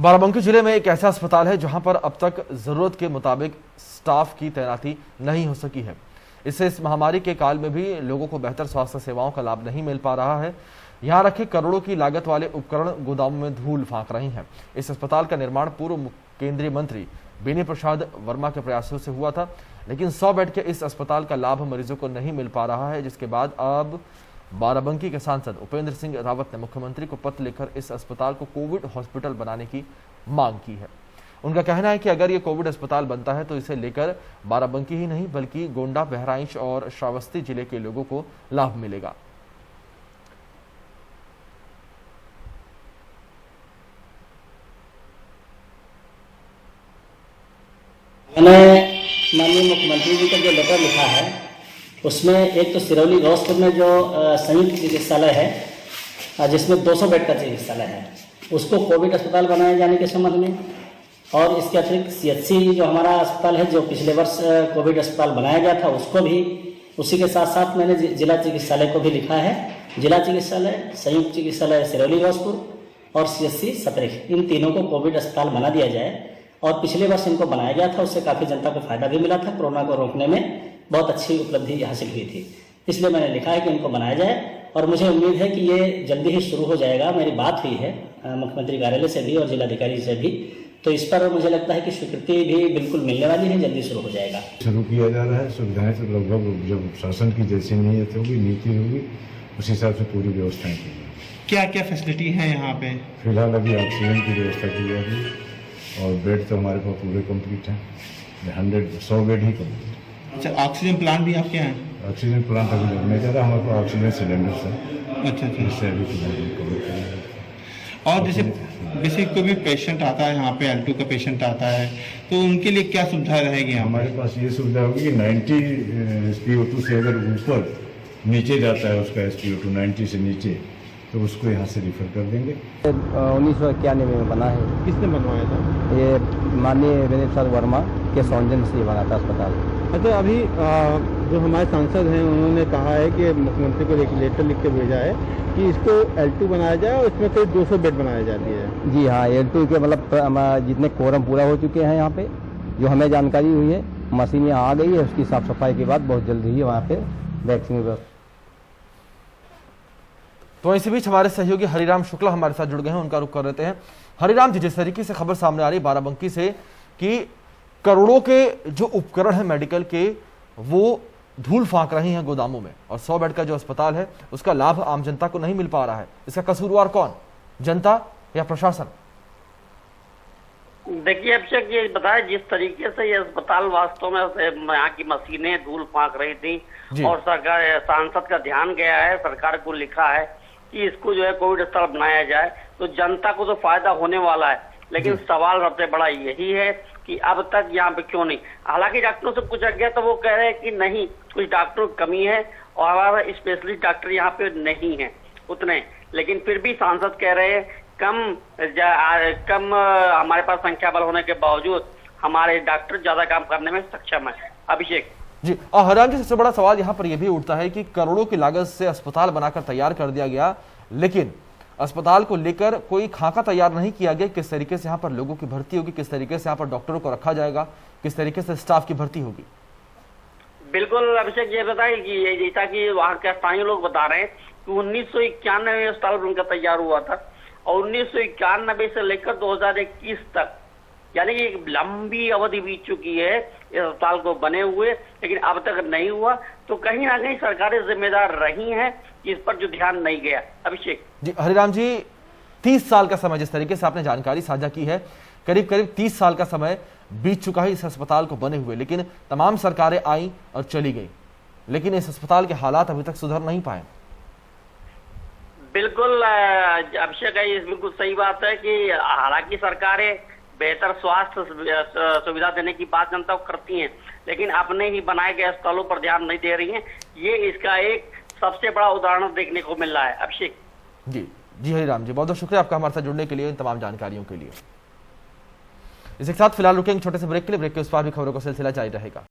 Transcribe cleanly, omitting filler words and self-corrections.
बाराबंकी जिले में एक ऐसा अस्पताल है जहां पर अब तक जरूरत के मुताबिक स्टाफ की तैनाती नहीं हो सकी है। इससे इस महामारी के काल में भी लोगों को बेहतर स्वास्थ्य सेवाओं का लाभ नहीं मिल पा रहा है। यहां रखे करोड़ों की लागत वाले उपकरण गोदामों में धूल फांक रही हैं। इस अस्पताल का निर्माण पूर्व केंद्रीय मंत्री बेनी प्रसाद वर्मा के प्रयासों से हुआ था, लेकिन 100 बेड के इस अस्पताल का लाभ मरीजों को नहीं मिल पा रहा है, जिसके बाद अब बाराबंकी के सांसद उपेंद्र सिंह रावत ने मुख्यमंत्री को पत्र लिखकर इस अस्पताल को कोविड हॉस्पिटल बनाने की मांग की है। उनका कहना है कि अगर ये कोविड अस्पताल बनता है तो इसे लेकर बाराबंकी ही नहीं बल्कि गोंडा, बहराइच और श्रावस्ती जिले के लोगों को लाभ मिलेगा। मैंने माननीय मुख्यमंत्री जी का जो लेटर लिखा है उसमें एक तो सिरौली गौसपुर में जो संयुक्त चिकित्सालय है जिसमें 200 बेड का चिकित्सालय है उसको कोविड अस्पताल बनाए जाने के संबंध में, और इसके अतिरिक्त CHC जो हमारा अस्पताल है जो पिछले वर्ष कोविड अस्पताल बनाया गया था उसको भी, उसी के साथ साथ मैंने जिला चिकित्सालय को भी लिखा है। जिला चिकित्सालय, संयुक्त चिकित्सालय सिरौली गौसपुर और CHC सतरेख, इन तीनों को कोविड अस्पताल बना दिया जाए। और पिछले वर्ष इनको बनाया गया था, उससे काफ़ी जनता को फायदा भी मिला था, कोरोना को रोकने में बहुत अच्छी उपलब्धि हासिल हुई थी। इसलिए मैंने लिखा है कि इनको बनाया जाए और मुझे उम्मीद है कि ये जल्दी ही शुरू हो जाएगा। मेरी बात हुई है मुख्यमंत्री कार्यालय से भी और जिलाधिकारी से भी, तो इस पर मुझे लगता है कि स्वीकृति भी बिल्कुल मिलने वाली है, जल्दी शुरू हो जाएगा। शुरू किया जा रहा है। सुविधाएं तो लगभग जब शासन की जैसी नीयत होगी, नीति होगी, उस हिसाब से पूरी व्यवस्थाएं की जाएंगी। क्या क्या फैसिलिटी है यहाँ पे? फिलहाल अभी ऑक्सीजन की व्यवस्था की जा रही है और बेड तो हमारे पास पूरे कंप्लीट हैं। 100 बेड ही कंप्लीट। अच्छा, ऑक्सीजन प्लांट भी आपके यहाँ? ऑक्सीजन प्लांट अभी लगने जा रहा है, हमारे पास ऑक्सीजन सिलेंडर्स हैं। अच्छा, जिससे अभी फिलहाल और जैसे कोई भी पेशेंट आता है यहाँ पे, L2 का पेशेंट आता है, तो उनके लिए क्या सुविधा रहेगी? हमारे पास ये सुविधा होगी कि 90 SpO2 से अगर ऊपर नीचे जाता है उसका SpO2 90 से नीचे, तो उसको यहाँ से रिफर कर देंगे। 1991 में बना है। किसने बनवाया था? ये माननीय बेनी प्रसाद वर्मा के सौजन्य से बना था अस्पताल। अच्छा, अभी जो हमारे सांसद हैं उन्होंने कहा है कि मुख्यमंत्री को एक लेटर लिख के भेजा है कि इसको L2 बनाया जाए और इसमें करीब 200 बेड बनाया जाती है। जी हाँ, L2 के मतलब जितने कोरम पूरा हो चुके हैं यहाँ पे, जो हमें जानकारी हुई है, मशीन यहाँ आ गई है। उसकी साफ सफाई के बाद बहुत जल्द ही वहाँ पे वैक्सीन व्यवस्था। तो इसी बीच हमारे सहयोगी हरिराम शुक्ला हमारे साथ जुड़ गए हैं, उनका रुख कर लेते हैं। हरिराम जी, जिस तरीके से खबर सामने आ रही बाराबंकी से कि करोड़ों के जो उपकरण हैं मेडिकल के, वो धूल फांक रही हैं गोदामों में, और 100 बेड का जो अस्पताल है उसका लाभ आम जनता को नहीं मिल पा रहा है। इसका कसूरवार कौन, जनता या प्रशासन? देखिए अभिषेक, ये बताया जिस तरीके से ये अस्पताल वास्तव में यहाँ की मशीनें धूल फांक रही थी और सरकार, सांसद का ध्यान गया है, सरकार को लिखा है कि इसको जो है कोविड अस्पताल बनाया जाए, तो जनता को तो फायदा होने वाला है। लेकिन सवाल सबसे बड़ा यही है कि अब तक यहाँ पे क्यों नहीं। हालांकि डॉक्टरों से पूछा गया तो वो कह रहे हैं कि नहीं, कुछ डॉक्टरों की कमी है और हमारा स्पेशलिस्ट डॉक्टर यहाँ पे नहीं है उतने, लेकिन फिर भी सांसद कह रहे हैं कम हमारे पास संख्या बल होने के बावजूद हमारे डॉक्टर ज्यादा काम करने में सक्षम है। अभिषेक जी, और हरिराम जी, सबसे बड़ा सवाल यहाँ पर यह भी उठता है कि करोड़ों की लागत से अस्पताल बनाकर तैयार कर दिया गया, लेकिन अस्पताल को लेकर कोई खाका तैयार नहीं किया गया। किस तरीके से यहाँ पर लोगों की भर्ती होगी, किस तरीके से यहाँ पर डॉक्टरों को रखा जाएगा, किस तरीके से स्टाफ की भर्ती होगी? बिल्कुल अभिषेक, ये बताए कि जैसा कि वहाँ के स्थानीय लोग बता रहे हैं कि 1991 में अस्पताल उनका तैयार हुआ था और 1991 से लेकर 2021 तक, यानी कि एक लंबी अवधि बीत चुकी है इस अस्पताल को बने हुए, लेकिन अब तक नहीं हुआ। तो कहीं ना कहीं सरकारें जिम्मेदार रही हैं कि इस पर जो ध्यान नहीं गया। अभिषेक जी, हरिराम जी, 30 साल का समय, जिस तरीके से आपने जानकारी साझा की है, करीब 30 साल का समय बीत चुका है इस अस्पताल को बने हुए, लेकिन तमाम सरकारें आई और चली गई, लेकिन इस अस्पताल के हालात अभी तक सुधर नहीं पाए। बिल्कुल अभिषेक, ये बिल्कुल सही बात है कि हालांकि सरकारें बेहतर स्वास्थ्य सुविधा देने की बात जनता को करती हैं, लेकिन अपने ही बनाए गए अस्पतालों पर ध्यान नहीं दे रही हैं। ये इसका एक सबसे बड़ा उदाहरण देखने को मिल रहा है। अभिषेक जी हरिराम जी, बहुत बहुत शुक्रिया आपका हमारे साथ जुड़ने के लिए, इन तमाम जानकारियों के लिए। इसके साथ फिलहाल रुकेंगे छोटे से ब्रेक के लिए। ब्रेक के उस पार भी खबरों का सिलसिला जारी रहेगा।